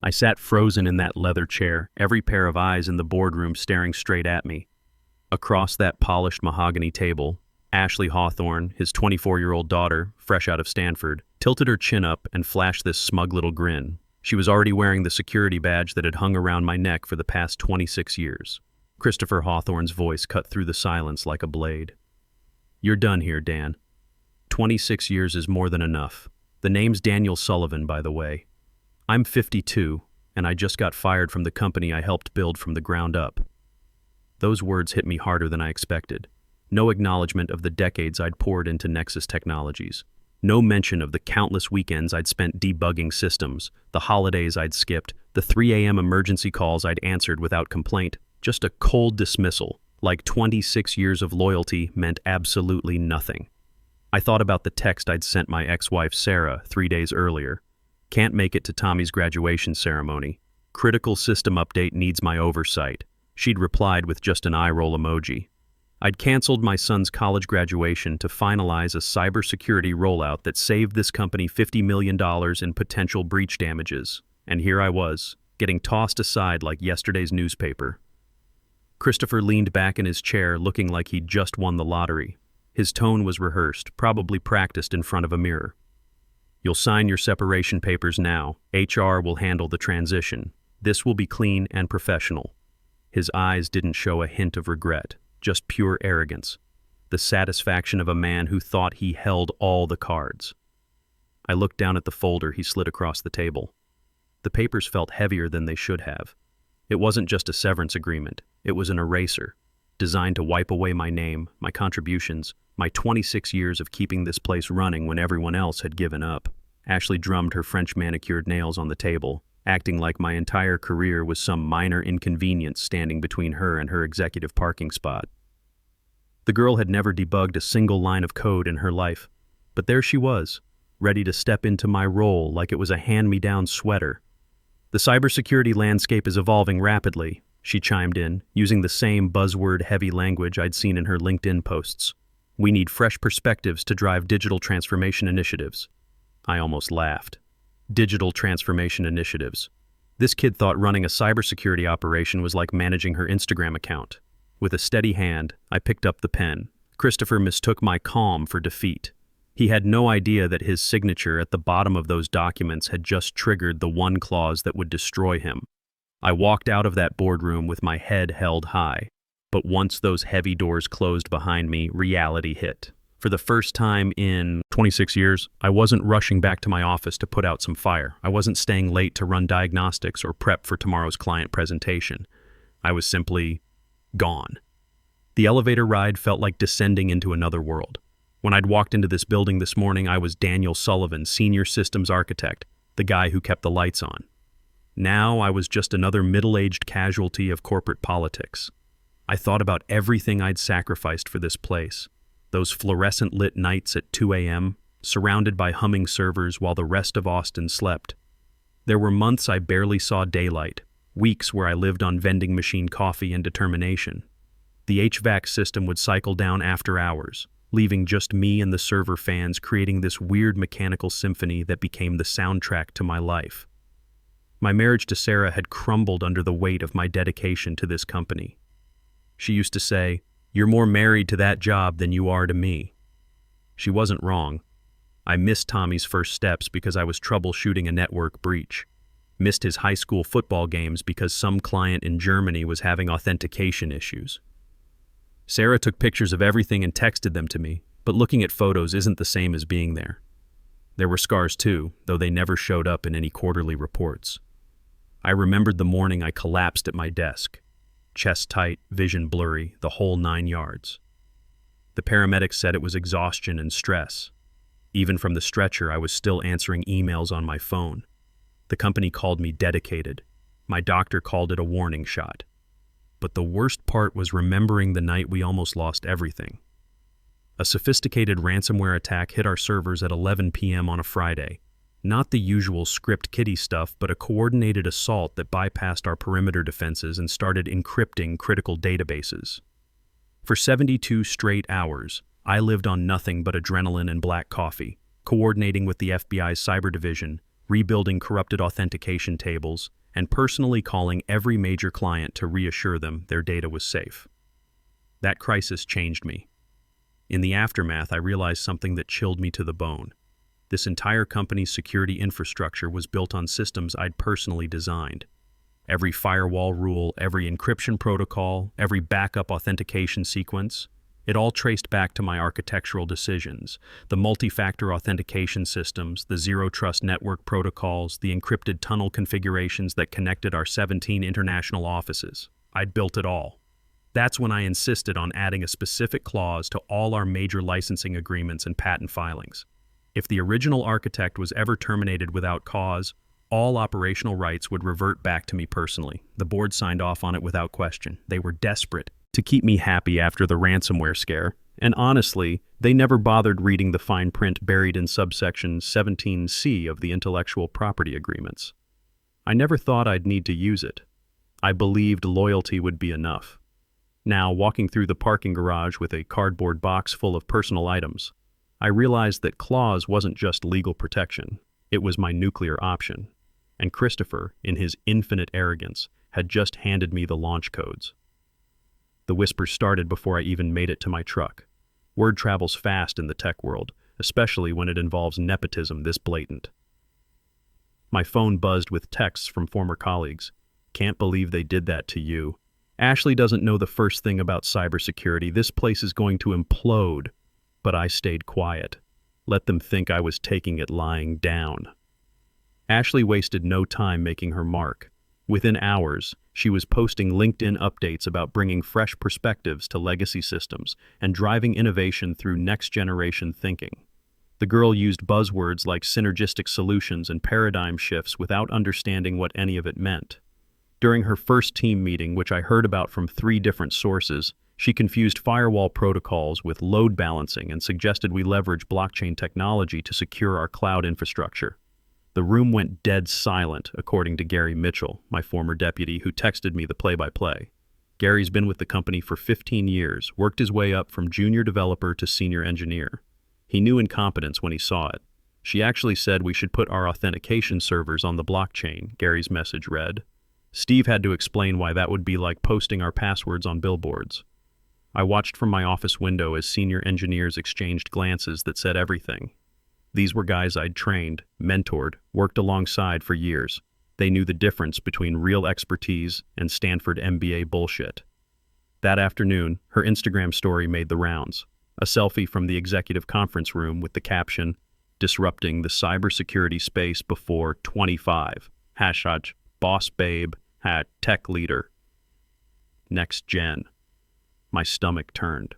I sat frozen in that leather chair, every pair of eyes in the boardroom staring straight at me. Across that polished mahogany table, Ashley Hawthorne, his 24-year-old daughter, fresh out of Stanford, tilted her chin up and flashed this smug little grin. She was already wearing the security badge that had hung around my neck for the past 26 years. Christopher Hawthorne's voice cut through the silence like a blade. "You're done here, Dan. 26 years is more than enough. The name's Daniel Sullivan, by the way. I'm 52, and I just got fired from the company I helped build from the ground up." Those words hit me harder than I expected. No acknowledgement of the decades I'd poured into Nexus Technologies. No mention of the countless weekends I'd spent debugging systems, the holidays I'd skipped, the 3 a.m. emergency calls I'd answered without complaint. Just a cold dismissal, like 26 years of loyalty meant absolutely nothing. I thought about the text I'd sent my ex-wife Sarah 3 days earlier. "Can't make it to Tommy's graduation ceremony. Critical system update needs my oversight." She'd replied with just an eye-roll emoji. I'd canceled my son's college graduation to finalize a cybersecurity rollout that saved this company $50 million in potential breach damages. And here I was, getting tossed aside like yesterday's newspaper. Christopher leaned back in his chair looking like he'd just won the lottery. His tone was rehearsed, probably practiced in front of a mirror. "You'll sign your separation papers now. HR will handle the transition. This will be clean and professional." His eyes didn't show a hint of regret, just pure arrogance. The satisfaction of a man who thought he held all the cards. I looked down at the folder he slid across the table. The papers felt heavier than they should have. It wasn't just a severance agreement. It was an eraser, designed to wipe away my name, my contributions, my 26 years of keeping this place running when everyone else had given up. Ashley drummed her French manicured nails on the table, acting like my entire career was some minor inconvenience standing between her and her executive parking spot. The girl had never debugged a single line of code in her life, but there she was, ready to step into my role like it was a hand-me-down sweater. "The cybersecurity landscape is evolving rapidly," she chimed in, using the same buzzword-heavy language I'd seen in her LinkedIn posts. "We need fresh perspectives to drive digital transformation initiatives." I almost laughed. Digital transformation initiatives. This kid thought running a cybersecurity operation was like managing her Instagram account. With a steady hand, I picked up the pen. Christopher mistook my calm for defeat. He had no idea that his signature at the bottom of those documents had just triggered the one clause that would destroy him. I walked out of that boardroom with my head held high. But once those heavy doors closed behind me, reality hit. For the first time in 26 years, I wasn't rushing back to my office to put out some fire. I wasn't staying late to run diagnostics or prep for tomorrow's client presentation. I was simply gone. The elevator ride felt like descending into another world. When I'd walked into this building this morning, I was Daniel Sullivan, senior systems architect, the guy who kept the lights on. Now I was just another middle-aged casualty of corporate politics. I thought about everything I'd sacrificed for this place. Those fluorescent-lit nights at 2 a.m., surrounded by humming servers while the rest of Austin slept. There were months I barely saw daylight, weeks where I lived on vending machine coffee and determination. The HVAC system would cycle down after hours, leaving just me and the server fans creating this weird mechanical symphony that became the soundtrack to my life. My marriage to Sarah had crumbled under the weight of my dedication to this company. She used to say, "You're more married to that job than you are to me." She wasn't wrong. I missed Tommy's first steps because I was troubleshooting a network breach. Missed his high school football games because some client in Germany was having authentication issues. Sarah took pictures of everything and texted them to me, but looking at photos isn't the same as being there. There were scars too, though they never showed up in any quarterly reports. I remembered the morning I collapsed at my desk. Chest tight, vision blurry, the whole 9 yards. The paramedics said it was exhaustion and stress. Even from the stretcher, I was still answering emails on my phone. The company called me dedicated. My doctor called it a warning shot. But the worst part was remembering the night we almost lost everything. A sophisticated ransomware attack hit our servers at 11 p.m. on a Friday. Not the usual script kiddie stuff, but a coordinated assault that bypassed our perimeter defenses and started encrypting critical databases. For 72 straight hours, I lived on nothing but adrenaline and black coffee, coordinating with the FBI's cyber division, rebuilding corrupted authentication tables, and personally calling every major client to reassure them their data was safe. That crisis changed me. In the aftermath, I realized something that chilled me to the bone. This entire company's security infrastructure was built on systems I'd personally designed. Every firewall rule, every encryption protocol, every backup authentication sequence, it all traced back to my architectural decisions. The multi-factor authentication systems, the zero-trust network protocols, the encrypted tunnel configurations that connected our 17 international offices. I'd built it all. That's when I insisted on adding a specific clause to all our major licensing agreements and patent filings. If the original architect was ever terminated without cause, all operational rights would revert back to me personally. The board signed off on it without question. They were desperate to keep me happy after the ransomware scare, and honestly, they never bothered reading the fine print buried in subsection 17C of the intellectual property agreements. I never thought I'd need to use it. I believed loyalty would be enough. Now, walking through the parking garage with a cardboard box full of personal items, I realized that clause wasn't just legal protection, it was my nuclear option. And Christopher, in his infinite arrogance, had just handed me the launch codes. The whisper started before I even made it to my truck. Word travels fast in the tech world, especially when it involves nepotism this blatant. My phone buzzed with texts from former colleagues. Can't believe they did that to you. Ashley doesn't know the first thing about cybersecurity. This place is going to implode. But I stayed quiet. Let them think I was taking it lying down. Ashley wasted no time making her mark. Within hours, she was posting LinkedIn updates about bringing fresh perspectives to legacy systems and driving innovation through next-generation thinking. The girl used buzzwords like synergistic solutions and paradigm shifts without understanding what any of it meant. During her first team meeting, which I heard about from 3 different sources, she confused firewall protocols with load balancing and suggested we leverage blockchain technology to secure our cloud infrastructure. The room went dead silent, according to Gary Mitchell, my former deputy, who texted me the play-by-play. Gary's been with the company for 15 years, worked his way up from junior developer to senior engineer. He knew incompetence when he saw it. She actually said we should put our authentication servers on the blockchain, Gary's message read. Steve had to explain why that would be like posting our passwords on billboards. I watched from my office window as senior engineers exchanged glances that said everything. These were guys I'd trained, mentored, worked alongside for years. They knew the difference between real expertise and Stanford MBA bullshit. That afternoon, her Instagram story made the rounds. A selfie from the executive conference room with the caption, "Disrupting the cybersecurity space before 25. Hashtag boss babe, tech leader. Next gen." My stomach turned.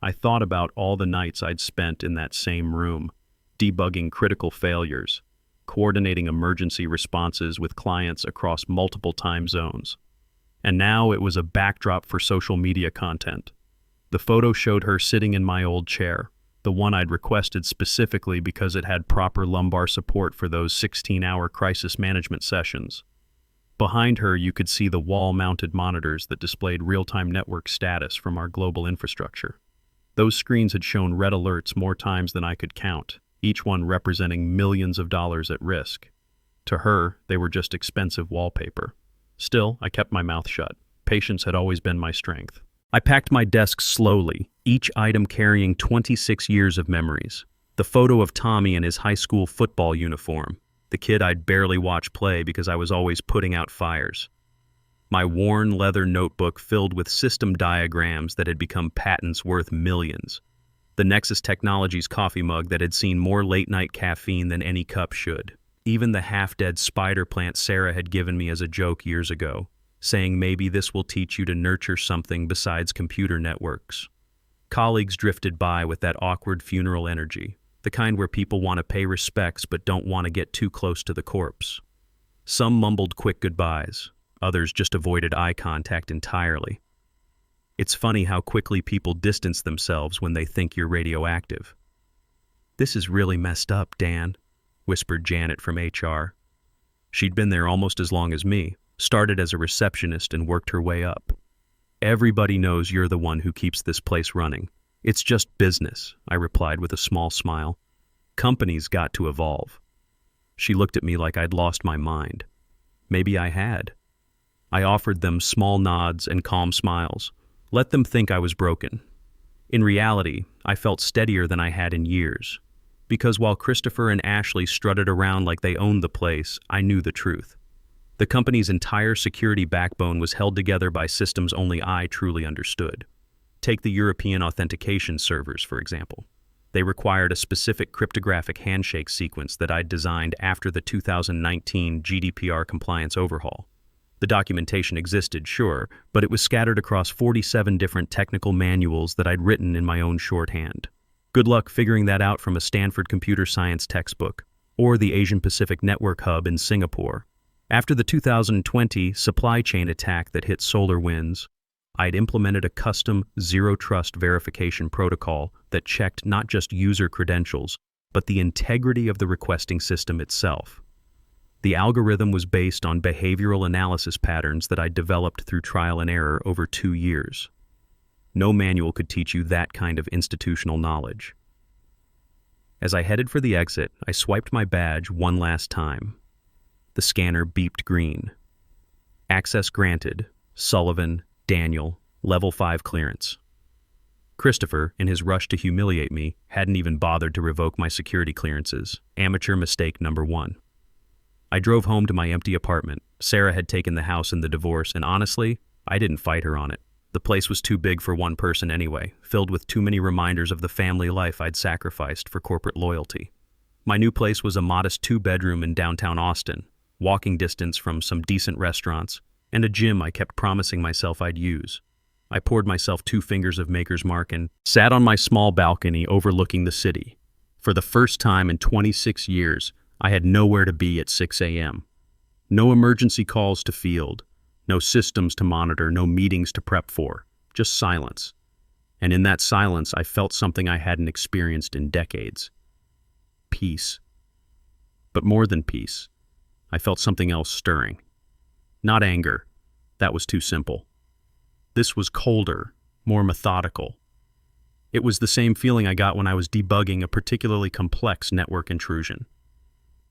I thought about all the nights I'd spent in that same room, debugging critical failures, coordinating emergency responses with clients across multiple time zones. And now it was a backdrop for social media content. The photo showed her sitting in my old chair, the one I'd requested specifically because it had proper lumbar support for those 16-hour crisis management sessions. Behind her, you could see the wall-mounted monitors that displayed real-time network status from our global infrastructure. Those screens had shown red alerts more times than I could count, each one representing millions of dollars at risk. To her, they were just expensive wallpaper. Still, I kept my mouth shut. Patience had always been my strength. I packed my desk slowly, each item carrying 26 years of memories. The photo of Tommy in his high school football uniform, the kid I'd barely watch play because I was always putting out fires. My worn leather notebook filled with system diagrams that had become patents worth millions. The Nexus Technologies coffee mug that had seen more late-night caffeine than any cup should. Even the half-dead spider plant Sarah had given me as a joke years ago, saying maybe this will teach you to nurture something besides computer networks. Colleagues drifted by with that awkward funeral energy, the kind where people want to pay respects but don't want to get too close to the corpse. Some mumbled quick goodbyes, others just avoided eye contact entirely. It's funny how quickly people distance themselves when they think you're radioactive. "This is really messed up, Dan," whispered Janet from HR. She'd been there almost as long as me, started as a receptionist and worked her way up. "Everybody knows you're the one who keeps this place running. It's just business," I replied with a small smile. "Companies got to evolve." She looked at me like I'd lost my mind. Maybe I had. I offered them small nods and calm smiles. Let them think I was broken. In reality, I felt steadier than I had in years. Because while Christopher and Ashley strutted around like they owned the place, I knew the truth. The company's entire security backbone was held together by systems only I truly understood. Take the European authentication servers, for example. They required a specific cryptographic handshake sequence that I'd designed after the 2019 GDPR compliance overhaul. The documentation existed, sure, but it was scattered across 47 different technical manuals that I'd written in my own shorthand. Good luck figuring that out from a Stanford computer science textbook, or the Asian Pacific Network Hub in Singapore. After the 2020 supply chain attack that hit SolarWinds, I'd implemented a custom zero-trust verification protocol that checked not just user credentials, but the integrity of the requesting system itself. The algorithm was based on behavioral analysis patterns that I developed through trial and error over 2 years. No manual could teach you that kind of institutional knowledge. As I headed for the exit, I swiped my badge one last time. The scanner beeped green. Access granted. Sullivan, Daniel, Level 5 clearance. Christopher, in his rush to humiliate me, hadn't even bothered to revoke my security clearances. Amateur mistake number 1. I drove home to my empty apartment. Sarah had taken the house in the divorce, and honestly, I didn't fight her on it. The place was too big for one person anyway, filled with too many reminders of the family life I'd sacrificed for corporate loyalty. My new place was a modest 2-bedroom in downtown Austin, walking distance from some decent restaurants, and a gym I kept promising myself I'd use. I poured myself 2 fingers of Maker's Mark and sat on my small balcony overlooking the city. For the first time in 26 years, I had nowhere to be at 6 a.m. No emergency calls to field, no systems to monitor, no meetings to prep for, just silence. And in that silence, I felt something I hadn't experienced in decades. Peace. But more than peace, I felt something else stirring. Not anger. That was too simple. This was colder, more methodical. It was the same feeling I got when I was debugging a particularly complex network intrusion.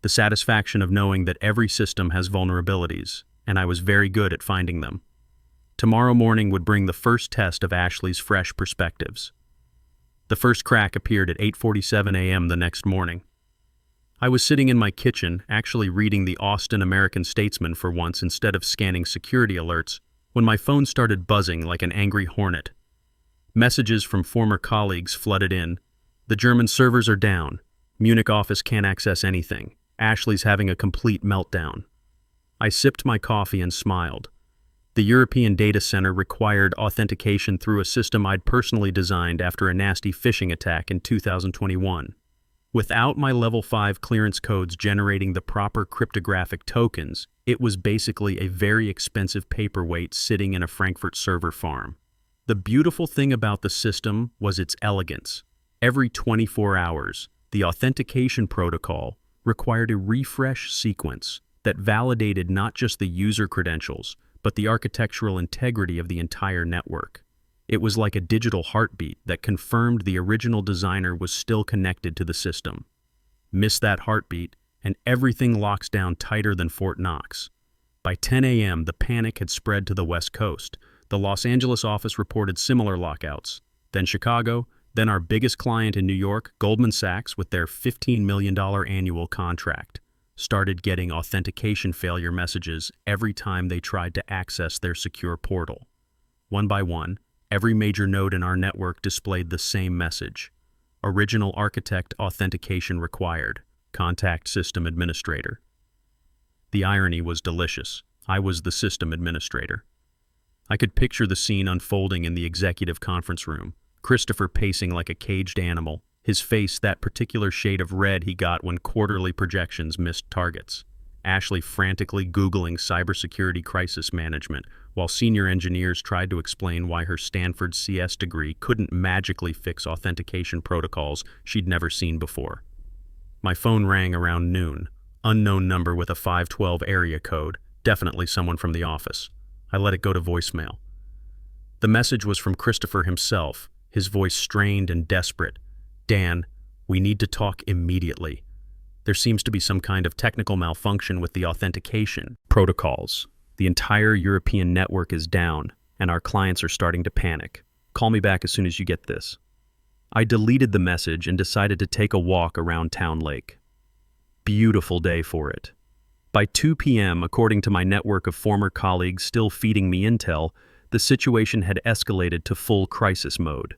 The satisfaction of knowing that every system has vulnerabilities, and I was very good at finding them. Tomorrow morning would bring the first test of Ashley's fresh perspectives. The first crack appeared at 8:47 a.m. the next morning. I was sitting in my kitchen, actually reading the Austin American-Statesman for once instead of scanning security alerts, when my phone started buzzing like an angry hornet. Messages from former colleagues flooded in. The German servers are down. Munich office can't access anything. Ashley's having a complete meltdown. I sipped my coffee and smiled. The European data center required authentication through a system I'd personally designed after a nasty phishing attack in 2021. Without my Level 5 clearance codes generating the proper cryptographic tokens, it was basically a very expensive paperweight sitting in a Frankfurt server farm. The beautiful thing about the system was its elegance. Every 24 hours, the authentication protocol required a refresh sequence that validated not just the user credentials, but the architectural integrity of the entire network. It was like a digital heartbeat that confirmed the original designer was still connected to the system. Miss that heartbeat, and everything locks down tighter than Fort Knox. By 10 a.m., the panic had spread to the West Coast. The Los Angeles office reported similar lockouts. Then Chicago, then our biggest client in New York, Goldman Sachs, with their $15 million annual contract, started getting authentication failure messages every time they tried to access their secure portal. One by one, every major node in our network displayed the same message. Original architect authentication required. Contact system administrator. The irony was delicious. I was the system administrator. I could picture the scene unfolding in the executive conference room. Christopher pacing like a caged animal, his face that particular shade of red he got when quarterly projections missed targets. Ashley frantically Googling cybersecurity crisis management, while senior engineers tried to explain why her Stanford CS degree couldn't magically fix authentication protocols she'd never seen before. My phone rang around noon. Unknown number with a 512 area code, definitely someone from the office. I let it go to voicemail. The message was from Christopher himself, his voice strained and desperate. "Dan, we need to talk immediately." There seems to be some kind of technical malfunction with the authentication protocols. The entire European network is down, and our clients are starting to panic. Call me back as soon as you get this." I deleted the message and decided to take a walk around Town Lake. Beautiful day for it. By 2 p.m., according to my network of former colleagues still feeding me intel, the situation had escalated to full crisis mode.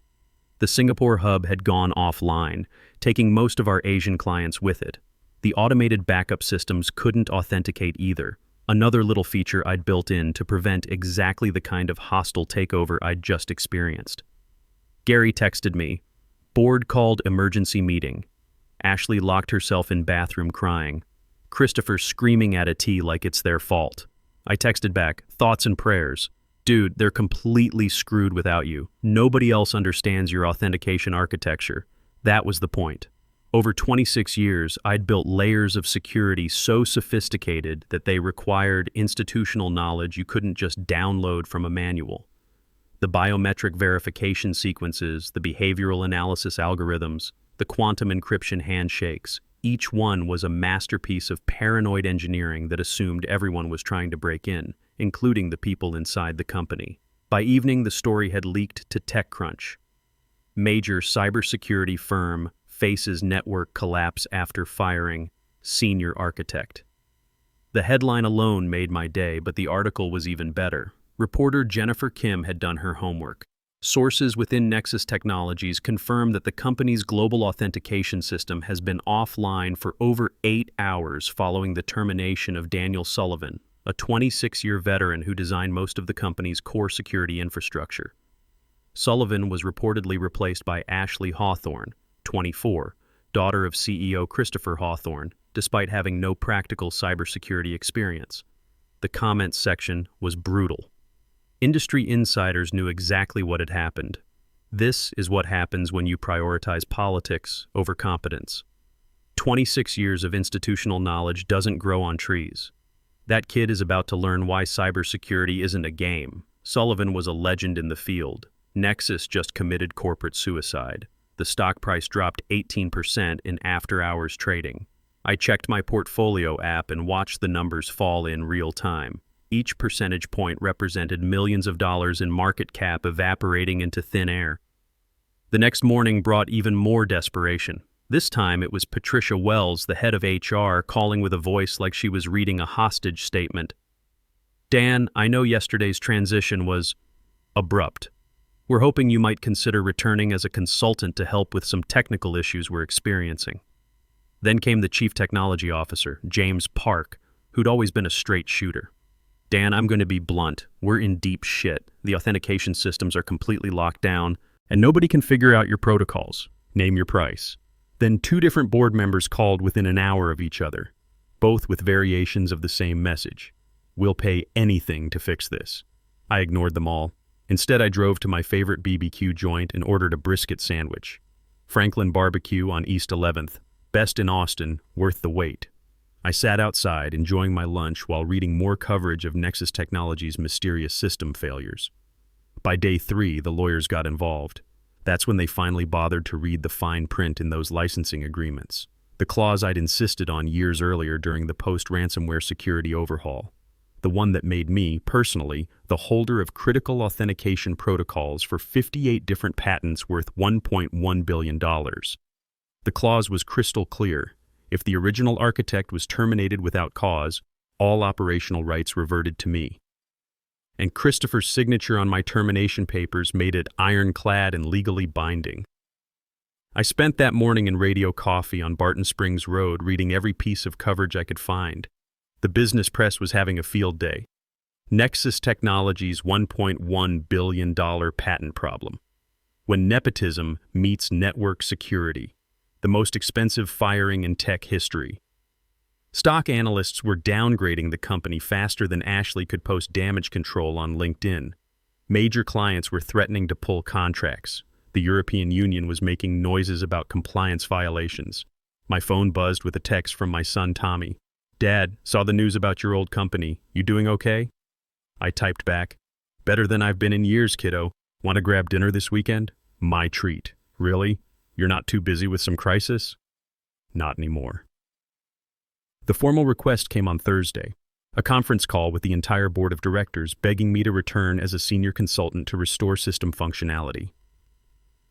The Singapore hub had gone offline, taking most of our Asian clients with it. The automated backup systems couldn't authenticate either, another little feature I'd built in to prevent exactly the kind of hostile takeover I'd just experienced. Gary texted me, "Board called emergency meeting." Ashley locked herself in bathroom crying. Christopher screaming at a T like it's their fault. I texted back, "Thoughts and prayers. Dude, they're completely screwed without you. Nobody else understands your authentication architecture." That was the point. Over 26 years, I'd built layers of security so sophisticated that they required institutional knowledge you couldn't just download from a manual. The biometric verification sequences, the behavioral analysis algorithms, the quantum encryption handshakes, each one was a masterpiece of paranoid engineering that assumed everyone was trying to break in, including the people inside the company. By evening, the story had leaked to TechCrunch. Major cybersecurity firm faces network collapse after firing senior architect. The headline alone made my day, but the article was even better. Reporter Jennifer Kim had done her homework. Sources within Nexus Technologies confirm that the company's global authentication system has been offline for over 8 hours following the termination of Daniel Sullivan, a 26-year veteran who designed most of the company's core security infrastructure. Sullivan was reportedly replaced by Ashley Hawthorne, 24, daughter of CEO Christopher Hawthorne, despite having no practical cybersecurity experience. The comments section was brutal. Industry insiders knew exactly what had happened. This is what happens when you prioritize politics over competence. 26 years of institutional knowledge doesn't grow on trees. That kid is about to learn why cybersecurity isn't a game. Sullivan was a legend in the field. Nexus just committed corporate suicide. The stock price dropped 18% in after-hours trading. I checked my portfolio app and watched the numbers fall in real time. Each percentage point represented millions of dollars in market cap evaporating into thin air. The next morning brought even more desperation. This time it was Patricia Wells, the head of HR, calling with a voice like she was reading a hostage statement. "Dan, I know yesterday's transition was abrupt. We're hoping you might consider returning as a consultant to help with some technical issues we're experiencing." Then came the chief technology officer, James Park, who'd always been a straight shooter. "Dan, I'm going to be blunt. We're in deep shit. The authentication systems are completely locked down, and nobody can figure out your protocols. Name your price." Then 2 different board members called within an hour of each other, both with variations of the same message. "We'll pay anything to fix this." I ignored them all. Instead, I drove to my favorite BBQ joint and ordered a brisket sandwich. Franklin Barbecue on East 11th. Best in Austin, worth the wait. I sat outside, enjoying my lunch while reading more coverage of Nexus Technologies' mysterious system failures. By day 3, the lawyers got involved. That's when they finally bothered to read the fine print in those licensing agreements, the clause I'd insisted on years earlier during the post-ransomware security overhaul, the one that made me, personally, the holder of critical authentication protocols for 58 different patents worth $1.1 billion. The clause was crystal clear. If the original architect was terminated without cause, all operational rights reverted to me. And Christopher's signature on my termination papers made it ironclad and legally binding. I spent that morning in Radio Coffee on Barton Springs Road reading every piece of coverage I could find. The business press was having a field day. Nexus Technologies' $1.1 billion patent problem. When nepotism meets network security, the most expensive firing in tech history. Stock analysts were downgrading the company faster than Ashley could post damage control on LinkedIn. Major clients were threatening to pull contracts. The European Union was making noises about compliance violations. My phone buzzed with a text from my son Tommy. "Dad, saw the news about your old company. You doing okay?" I typed back, "Better than I've been in years, kiddo. Want to grab dinner this weekend? My treat." "Really? You're not too busy with some crisis?" "Not anymore." The formal request came on Thursday, a conference call with the entire board of directors begging me to return as a senior consultant to restore system functionality.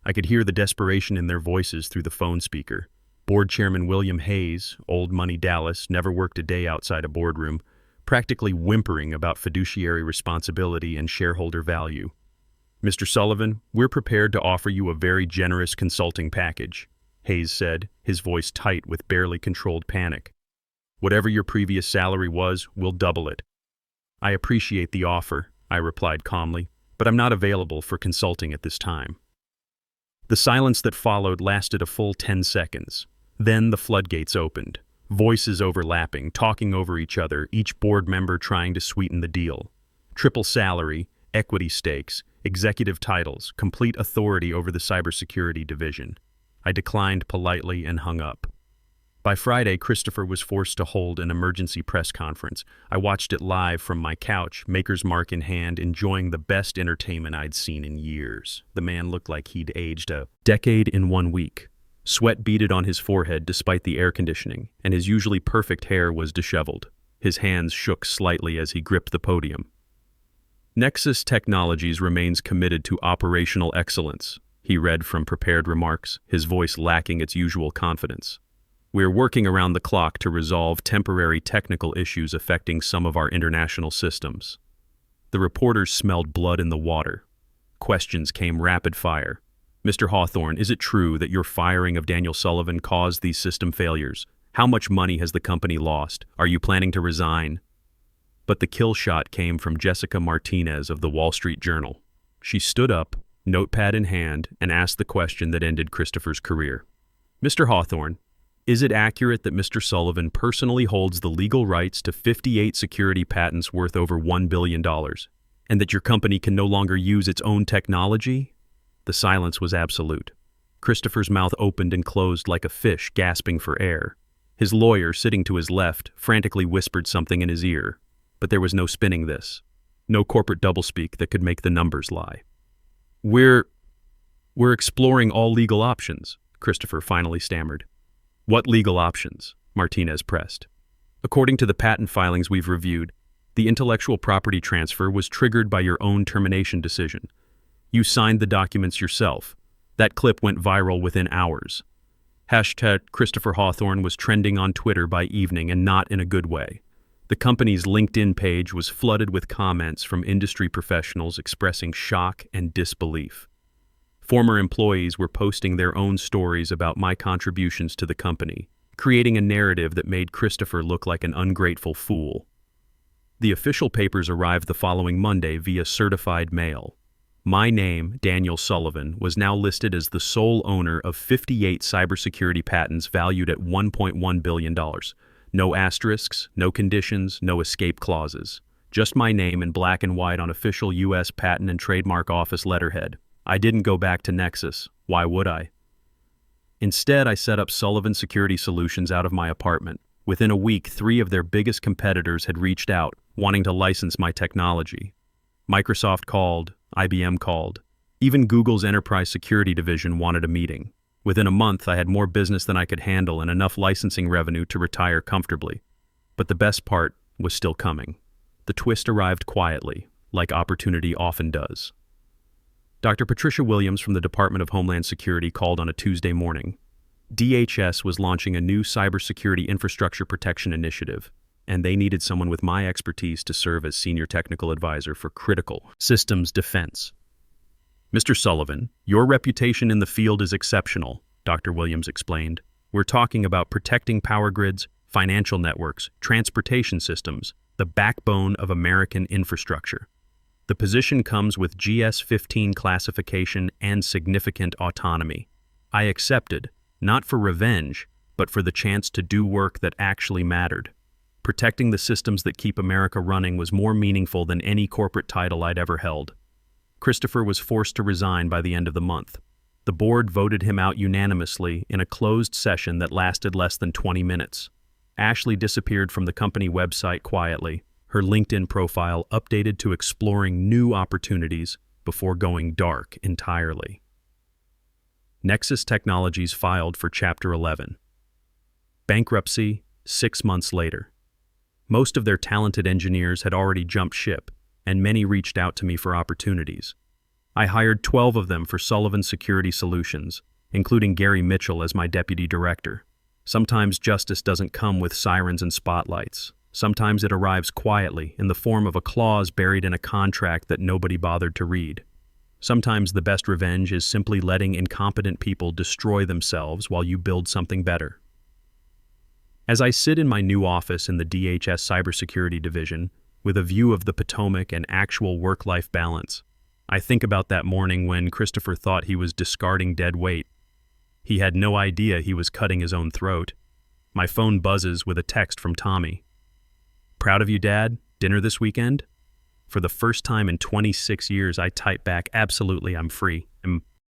I could hear the desperation in their voices through the phone speaker. Board Chairman William Hayes, old money Dallas, never worked a day outside a boardroom, practically whimpering about fiduciary responsibility and shareholder value. "Mr. Sullivan, we're prepared to offer you a very generous consulting package," Hayes said, his voice tight with barely controlled panic. "Whatever your previous salary was, we'll double it." "I appreciate the offer," I replied calmly, "but I'm not available for consulting at this time." The silence that followed lasted a full 10 seconds. Then the floodgates opened, voices overlapping, talking over each other, each board member trying to sweeten the deal. Triple salary, equity stakes, executive titles, complete authority over the cybersecurity division. I declined politely and hung up. By Friday, Christopher was forced to hold an emergency press conference. I watched it live from my couch, Maker's Mark in hand, enjoying the best entertainment I'd seen in years. The man looked like he'd aged a decade in 1 week. Sweat beaded on his forehead despite the air conditioning, and his usually perfect hair was disheveled. His hands shook slightly as he gripped the podium. "Nexus Technologies remains committed to operational excellence," he read from prepared remarks, his voice lacking its usual confidence. "We're working around the clock to resolve temporary technical issues affecting some of our international systems." The reporters smelled blood in the water. Questions came rapid fire. "Mr. Hawthorne, is it true that your firing of Daniel Sullivan caused these system failures? How much money has the company lost? Are you planning to resign?" But the kill shot came from Jessica Martinez of the Wall Street Journal. She stood up, notepad in hand, and asked the question that ended Christopher's career. "Mr. Hawthorne, is it accurate that Mr. Sullivan personally holds the legal rights to 58 security patents worth over $1 billion, and that your company can no longer use its own technology?" The silence was absolute. Christopher's mouth opened and closed like a fish gasping for air. His lawyer, sitting to his left, frantically whispered something in his ear. But there was no spinning this. No corporate doublespeak that could make the numbers lie. We're exploring all legal options," Christopher finally stammered. "What legal options?" Martinez pressed. "According to the patent filings we've reviewed, the intellectual property transfer was triggered by your own termination decision. You signed the documents yourself. That clip went viral within hours. Hashtag Christopher Hawthorne was trending on Twitter by evening, and not in a good way. The company's LinkedIn page was flooded with comments from industry professionals expressing shock and disbelief. Former employees were posting their own stories about my contributions to the company, creating a narrative that made Christopher look like an ungrateful fool. The official papers arrived the following Monday via certified mail. My name, Daniel Sullivan, was now listed as the sole owner of 58 cybersecurity patents valued at $1.1 billion. No asterisks, no conditions, no escape clauses. Just my name in black and white on official U.S. Patent and Trademark Office letterhead. I didn't go back to Nexus. Why would I? Instead, I set up Sullivan Security Solutions out of my apartment. Within a week, 3 of their biggest competitors had reached out, wanting to license my technology. Microsoft called, IBM called. Even Google's enterprise security division wanted a meeting. Within a month, I had more business than I could handle and enough licensing revenue to retire comfortably. But the best part was still coming. The twist arrived quietly, like opportunity often does. Dr. Patricia Williams from the Department of Homeland Security called on a Tuesday morning. DHS was launching a new cybersecurity infrastructure protection initiative, and they needed someone with my expertise to serve as senior technical advisor for critical systems defense. "Mr. Sullivan, your reputation in the field is exceptional," Dr. Williams explained. "We're talking about protecting power grids, financial networks, transportation systems, the backbone of American infrastructure. The position comes with GS-15 classification and significant autonomy. I accepted, not for revenge, but for the chance to do work that actually mattered. Protecting the systems that keep America running was more meaningful than any corporate title I'd ever held." Christopher was forced to resign by the end of the month. The board voted him out unanimously in a closed session that lasted less than 20 minutes. Ashley disappeared from the company website quietly, her LinkedIn profile updated to exploring new opportunities before going dark entirely. Nexus Technologies filed for Chapter 11. Bankruptcy, 6 months later. Most of their talented engineers had already jumped ship, and many reached out to me for opportunities. I hired 12 of them for Sullivan Security Solutions, including Gary Mitchell as my deputy director. Sometimes justice doesn't come with sirens and spotlights. Sometimes it arrives quietly in the form of a clause buried in a contract that nobody bothered to read. Sometimes the best revenge is simply letting incompetent people destroy themselves while you build something better. As I sit in my new office in the DHS Cybersecurity Division, with a view of the Potomac and actual work-life balance, I think about that morning when Christopher thought he was discarding dead weight. He had no idea he was cutting his own throat. My phone buzzes with a text from Tommy. "Proud of you, Dad? Dinner this weekend?" For the first time in 26 years, I type back, "Absolutely, I'm free."